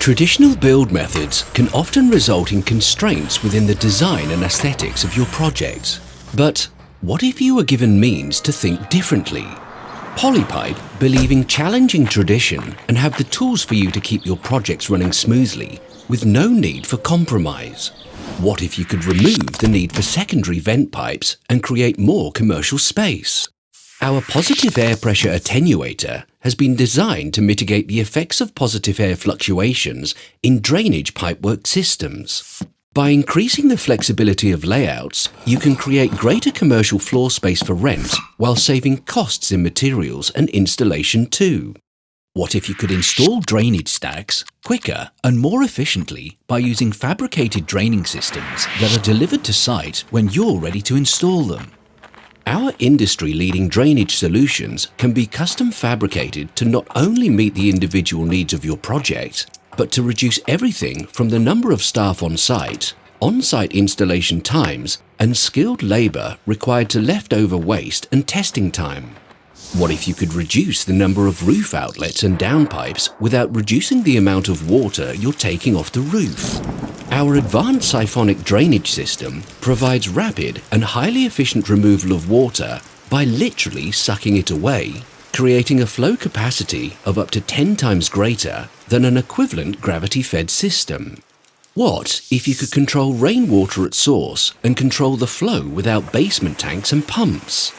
Traditional build methods can often result in constraints within the design and aesthetics of your project. But what if you were given means to think differently? Polypipe believe in challenging tradition and have the tools for you to keep your projects running smoothly with no need for compromise. What if you could remove the need for secondary vent pipes and create more commercial space? Our positive air pressure attenuator has been designed to mitigate the effects of positive air fluctuations in drainage pipework systems. By increasing the flexibility of layouts, you can create greater commercial floor space for rent while saving costs in materials and installation too. What if you could install drainage stacks quicker and more efficiently by using fabricated draining systems that are delivered to site when you're ready to install them? Our industry-leading drainage solutions can be custom fabricated to not only meet the individual needs of your project, but to reduce everything from the number of staff on-site installation times, and skilled labour required to leftover waste and testing time. What if you could reduce the number of roof outlets and downpipes without reducing the amount of water you're taking off the roof? Our advanced siphonic drainage system provides rapid and highly efficient removal of water by literally sucking it away, creating a flow capacity of up to 10 times greater than an equivalent gravity-fed system. What if you could control rainwater at source and control the flow without basement tanks and pumps?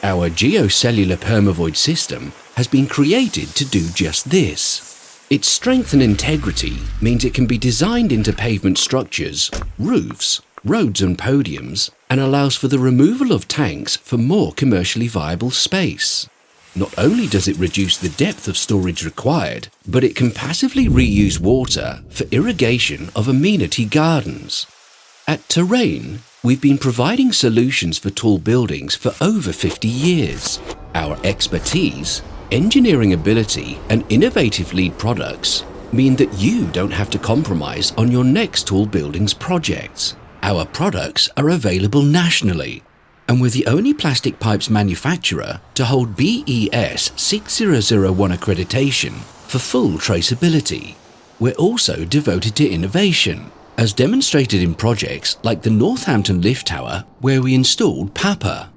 Our geocellular permavoid system has been created to do just this. Its strength and integrity means it can be designed into pavement structures, roofs, roads and podiums, and allows for the removal of tanks for more commercially viable space. Not only does it reduce the depth of storage required, but it can passively reuse water for irrigation of amenity gardens. At Terrain, we've been providing solutions for tall buildings for over 50 years. Our expertise, engineering ability and innovative lead products mean that you don't have to compromise on your next tall buildings projects. Our products are available nationally, and we're the only plastic pipes manufacturer to hold BES 6001 accreditation for full traceability. We're also devoted to innovation, as demonstrated in projects like the Northampton Lift Tower, where we installed PAPA.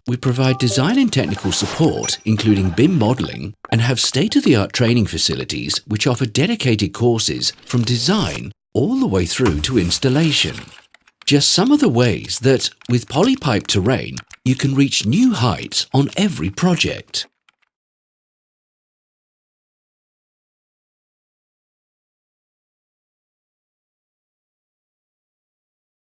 We provide design and technical support, including BIM modelling, and have state-of-the-art training facilities which offer dedicated courses from design all the way through to installation. Just some of the ways that, with Polypipe Terrain, you can reach new heights on every project.